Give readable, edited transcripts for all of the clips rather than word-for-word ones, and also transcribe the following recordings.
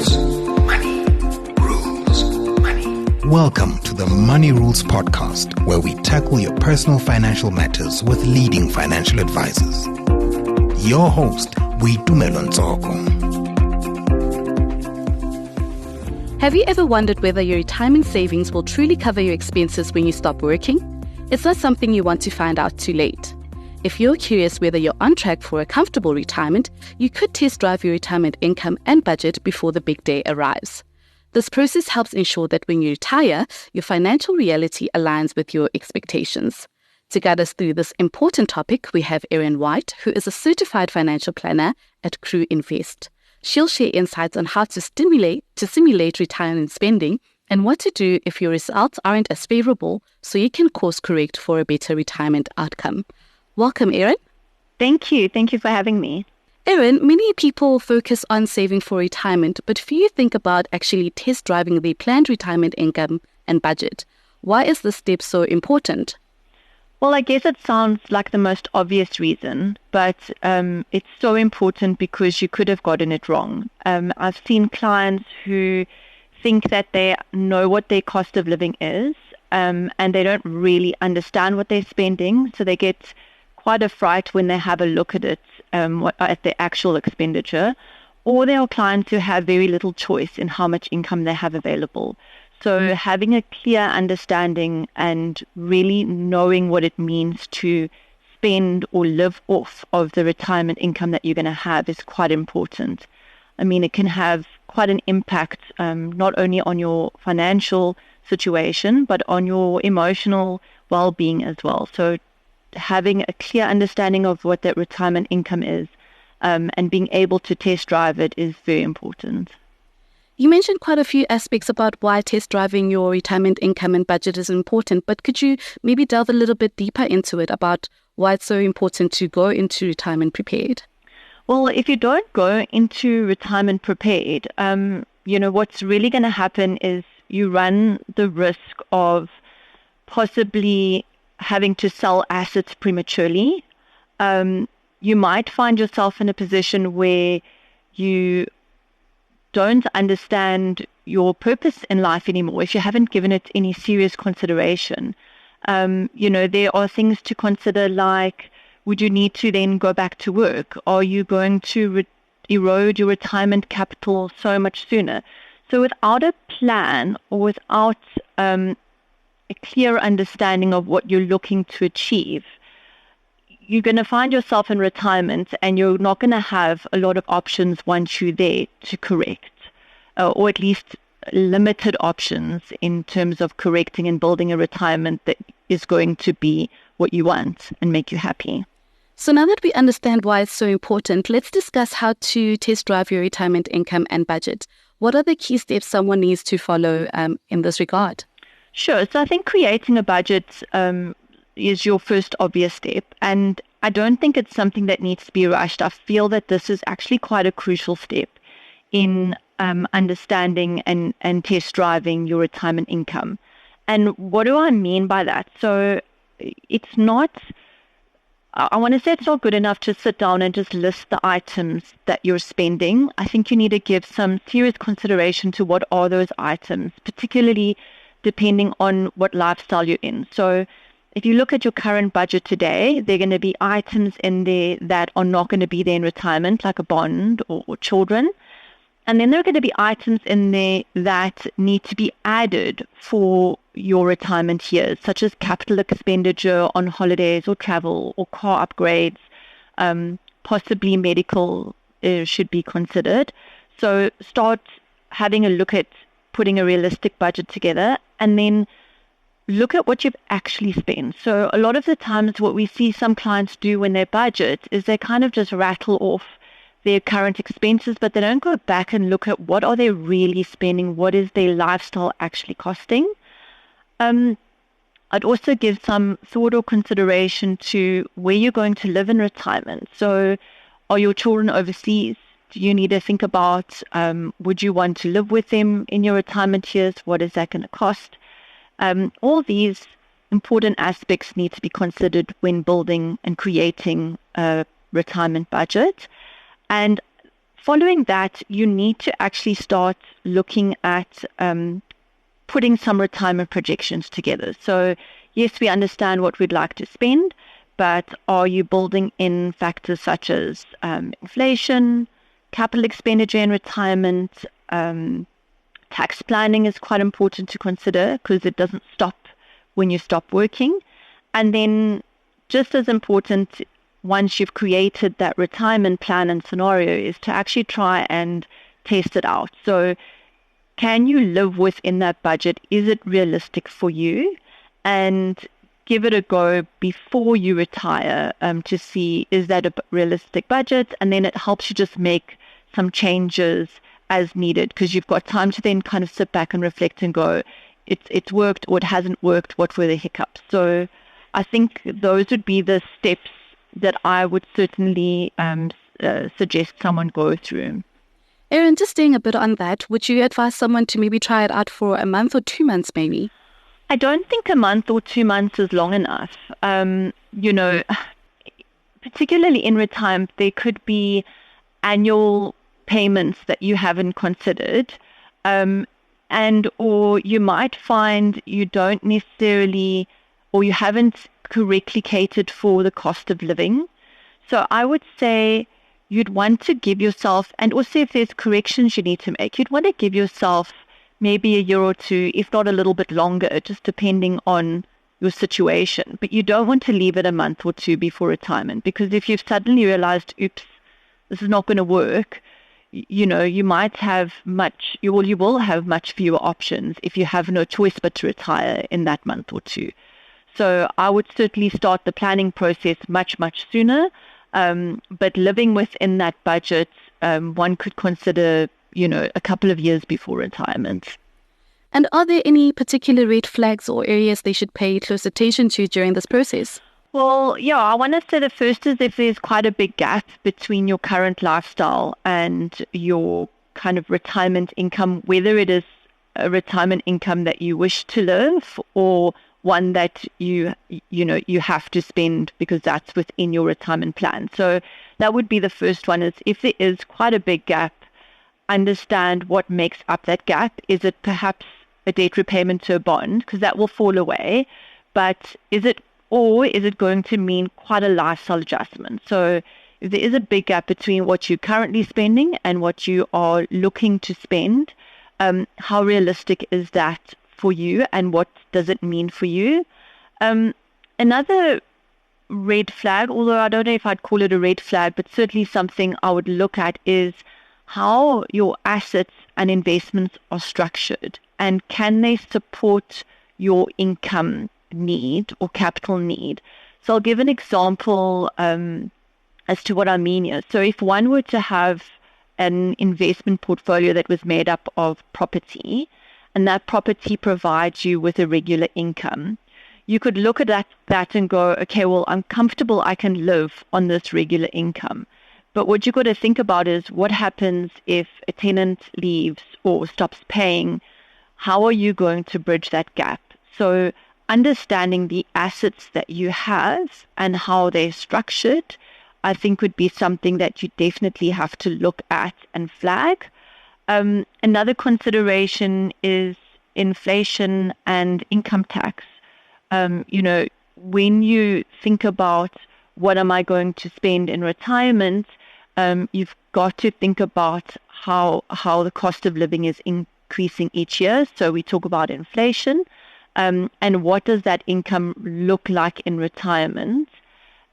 Money rules. Money. Welcome to the Money Rules podcast, where we tackle your personal financial matters with leading financial advisors. Your host, Boitumelo Ntsoko. Have you ever wondered whether your retirement savings will truly cover your expenses when you stop working? It's not something you want to find out too late. If you're curious whether you're on track for a comfortable retirement, you could test drive your retirement income and budget before the big day arrives. This process helps ensure that when you retire, your financial reality aligns with your expectations. To guide us through this important topic, we have Erin White, who is a certified financial planner at Crew Invest. She'll share insights on how to simulate retirement spending and what to do if your results aren't as favorable, so you can course correct for a better retirement outcome. Welcome, Erin. Thank you. Thank you for having me. Erin, many people focus on saving for retirement, but few think about actually test driving their planned retirement income and budget. Why is this step so important? Well, I guess it sounds like the most obvious reason, but it's so important because you could have gotten it wrong. I've seen clients who think that they know what their cost of living is, and they don't really understand what they're spending, so they get quite a fright when they have a look at it, at the actual expenditure, or there are clients who have very little choice in how much income they have available. So having a clear understanding and really knowing what it means to spend or live off of the retirement income that you're going to have is quite important. I mean, it can have quite an impact, not only on your financial situation, but on your emotional well-being as well. So having a clear understanding of what that retirement income is and being able to test drive it is very important. You mentioned quite a few aspects about why test driving your retirement income and budget is important, but could you maybe delve a little bit deeper into it about why it's so important to go into retirement prepared? Well, if you don't go into retirement prepared, what's really going to happen is you run the risk of possibly having to sell assets prematurely. You might find yourself in a position where you don't understand your purpose in life anymore if you haven't given it any serious consideration. There are things to consider, like, would you need to then go back to work? Are you going to erode your retirement capital so much sooner? So without a plan or without a clear understanding of what you're looking to achieve, you're going to find yourself in retirement and you're not going to have a lot of options once you're there to correct, or at least limited options in terms of correcting and building a retirement that is going to be what you want and make you happy. So now that we understand why it's so important, let's discuss how to test drive your retirement income and budget. What are the key steps someone needs to follow in this regard? Sure. So I think creating a budget is your first obvious step. And I don't think it's something that needs to be rushed. I feel that this is actually quite a crucial step in understanding and test driving your retirement income. And what do I mean by that? So it's not good enough to sit down and just list the items that you're spending. I think you need to give some serious consideration to what are those items, particularly depending on what lifestyle you're in. So if you look at your current budget today, there are going to be items in there that are not going to be there in retirement, like a bond or children. And then there are going to be items in there that need to be added for your retirement years, such as capital expenditure on holidays or travel or car upgrades, possibly medical should be considered. So start having a look at putting a realistic budget together, and then look at what you've actually spent. So a lot of the times what we see some clients do when they budget is they kind of just rattle off their current expenses, but they don't go back and look at what are they really spending, what is their lifestyle actually costing. I'd also give some thought or consideration to where you're going to live in retirement. So are your children overseas? Do you need to think about, would you want to live with them in your retirement years? What is that going to cost? All these important aspects need to be considered when building and creating a retirement budget. And following that, you need to actually start looking at putting some retirement projections together. So yes, we understand what we'd like to spend, but are you building in factors such as inflation, capital expenditure in retirement? Tax planning is quite important to consider because it doesn't stop when you stop working. And then just as important, once you've created that retirement plan and scenario, is to actually try and test it out. So can you live within that budget? Is it realistic for you? And give it a go before you retire to see, is that a realistic budget? And then it helps you just make some changes as needed, because you've got time to then kind of sit back and reflect and go, it's worked or it hasn't worked, what were the hiccups? So I think those would be the steps that I would certainly suggest someone go through. Erin, just staying a bit on that, would you advise someone to maybe try it out for a month or 2 months maybe? I don't think a month or 2 months is long enough. Particularly in retirement, there could be annual payments that you haven't considered, or you might find you don't necessarily, or you haven't correctly catered for the cost of living. So I would say you'd want to give yourself, and also if there's corrections you need to make, you'd want to give yourself maybe a year or two, if not a little bit longer, just depending on your situation. But you don't want to leave it a month or two before retirement, because if you've suddenly realized, oops, this is not going to work, you might have you will have much fewer options if you have no choice but to retire in that month or two. So I would certainly start the planning process much, much sooner. But living within that budget, one could consider, a couple of years before retirement. And are there any particular red flags or areas they should pay close attention to during this process? Well, yeah, I want to say the first is if there's quite a big gap between your current lifestyle and your kind of retirement income, whether it is a retirement income that you wish to live or one that you have to spend because that's within your retirement plan. So that would be the first one, is if there is quite a big gap, understand what makes up that gap. Is it perhaps a debt repayment to a bond? Because that will fall away. But is it going to mean quite a lifestyle adjustment? So if there is a big gap between what you're currently spending and what you are looking to spend, how realistic is that for you and what does it mean for you? Another red flag, although I don't know if I'd call it a red flag, but certainly something I would look at, is how your assets and investments are structured, and can they support your income need or capital need. So I'll give an example as to what I mean here. So if one were to have an investment portfolio that was made up of property, and that property provides you with a regular income, you could look at that and go, okay, well, I'm comfortable, I can live on this regular income. But what you've got to think about is what happens if a tenant leaves or stops paying. How are you going to bridge that gap? So understanding the assets that you have and how they're structured, I think would be something that you definitely have to look at and flag. Another consideration is inflation and income tax. When you think about what am I going to spend in retirement, you've got to think about how the cost of living is increasing each year. So we talk about inflation. And what does that income look like in retirement?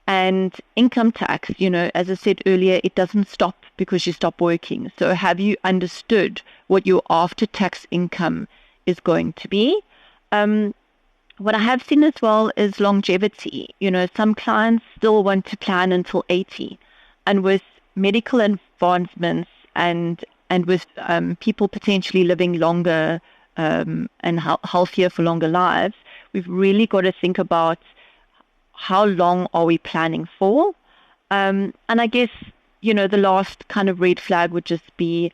And income tax, as I said earlier, it doesn't stop because you stop working. So have you understood what your after-tax income is going to be? What I have seen as well is longevity. Some clients still want to plan until 80. And with medical advancements and with people potentially living longer and healthier for longer lives, we've really got to think about how long are we planning for? And I guess, the last kind of red flag would just be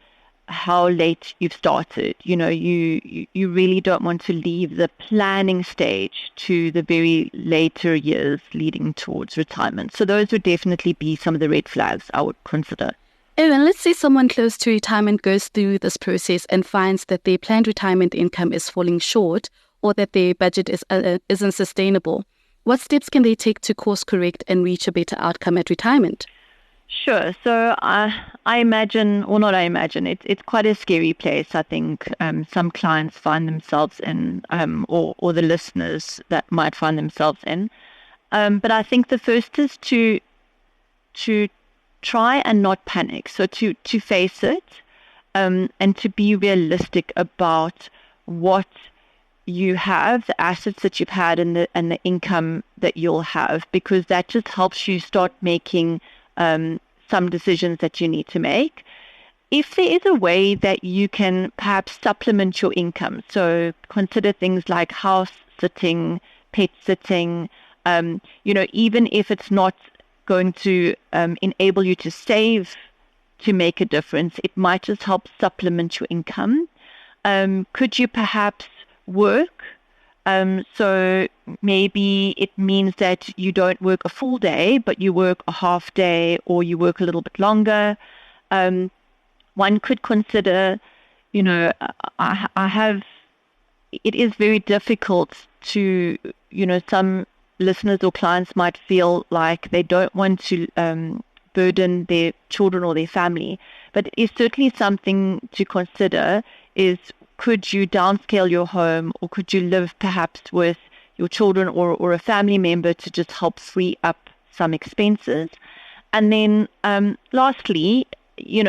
how late you've started. You really don't want to leave the planning stage to the very later years leading towards retirement. So those would definitely be some of the red flags I would consider. Erin, let's say someone close to retirement goes through this process and finds that their planned retirement income is falling short or that their budget isn't sustainable. What steps can they take to course correct and reach a better outcome at retirement? Sure. So I imagine, or not I imagine, it's quite a scary place, I think, some clients find themselves in, or the listeners that might find themselves in. But I think the first is to try and not panic. So to face it, and to be realistic about what you have, the assets that you've had, and the income that you'll have, because that just helps you start making some decisions that you need to make. If there is a way that you can perhaps supplement your income, so consider things like house sitting, pet sitting, even if it's not going to enable you to save to make a difference, it might just help supplement your income. Could you perhaps work? So maybe it means that you don't work a full day, but you work a half day, or you work a little bit longer. One could consider, it is very difficult to, some listeners or clients might feel like they don't want to burden their children or their family, but it is certainly something to consider is, could you downscale your home, or could you live perhaps with your children or a family member to just help free up some expenses? And then lastly,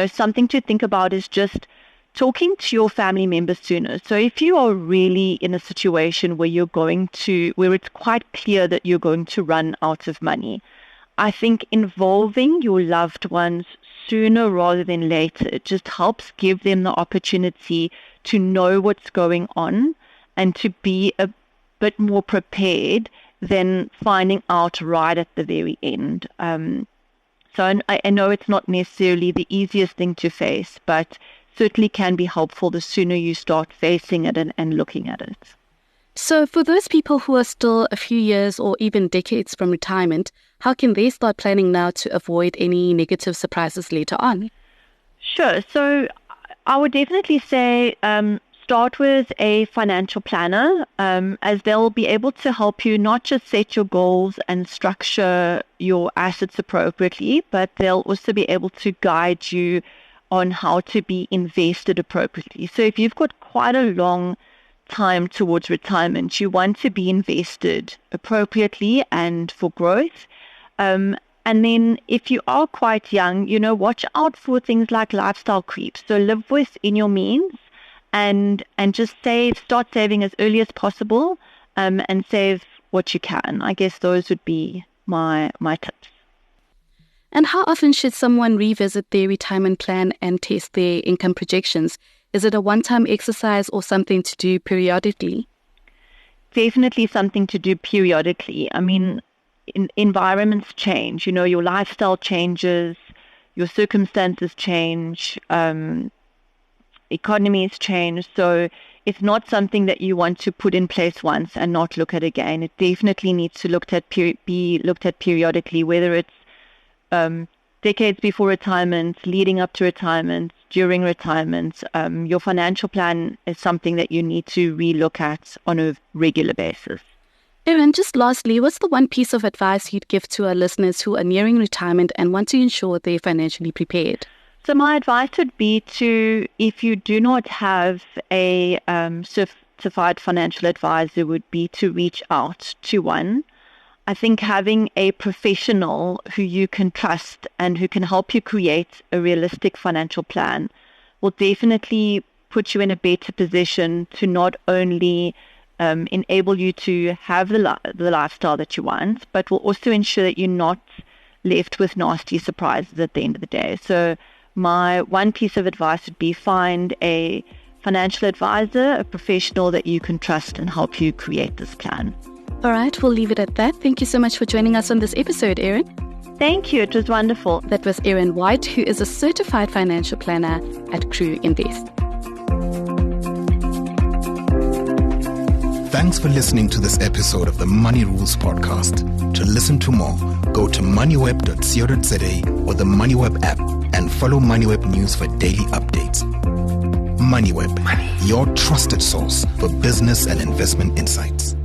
something to think about is just talking to your family members sooner. So if you are really in a situation where where it's quite clear that you're going to run out of money, I think involving your loved ones sooner rather than later, it just helps give them the opportunity to know what's going on and to be a bit more prepared than finding out right at the very end. So I know it's not necessarily the easiest thing to face, but certainly can be helpful the sooner you start facing it and looking at it. So for those people who are still a few years or even decades from retirement, how can they start planning now to avoid any negative surprises later on? Sure. So I would definitely say start with a financial planner, as they'll be able to help you not just set your goals and structure your assets appropriately, but they'll also be able to guide you on how to be invested appropriately. So if you've got quite a long time towards retirement, you want to be invested appropriately and for growth. And then if you are quite young, watch out for things like lifestyle creep. So live within your means and just start saving as early as possible, and save what you can. I guess those would be my tips. And how often should someone revisit their retirement plan and test their income projections? Is it a one-time exercise or something to do periodically? Definitely something to do periodically. I mean, environments change, your lifestyle changes, your circumstances change, economies change. So it's not something that you want to put in place once and not look at again. It definitely needs to be looked at periodically, whether it's decades before retirement, leading up to retirement, during retirement. Your financial plan is something that you need to relook at on a regular basis. Erin, just lastly, what's the one piece of advice you'd give to our listeners who are nearing retirement and want to ensure they're financially prepared? So my advice would be if you do not have a certified financial advisor, would be to reach out to one. I think having a professional who you can trust and who can help you create a realistic financial plan will definitely put you in a better position to not only enable you to have the lifestyle that you want, but will also ensure that you're not left with nasty surprises at the end of the day. So my one piece of advice would be find a financial advisor, a professional that you can trust and help you create this plan. All right, we'll leave it at that. Thank you so much for joining us on this episode, Erin. Thank you. It was wonderful. That was Erin White, who is a certified financial planner at Crew Invest. Thanks for listening to this episode of the Money Rules Podcast. To listen to more, go to moneyweb.co.za or the Moneyweb app and follow Moneyweb News for daily updates. Moneyweb, your trusted source for business and investment insights.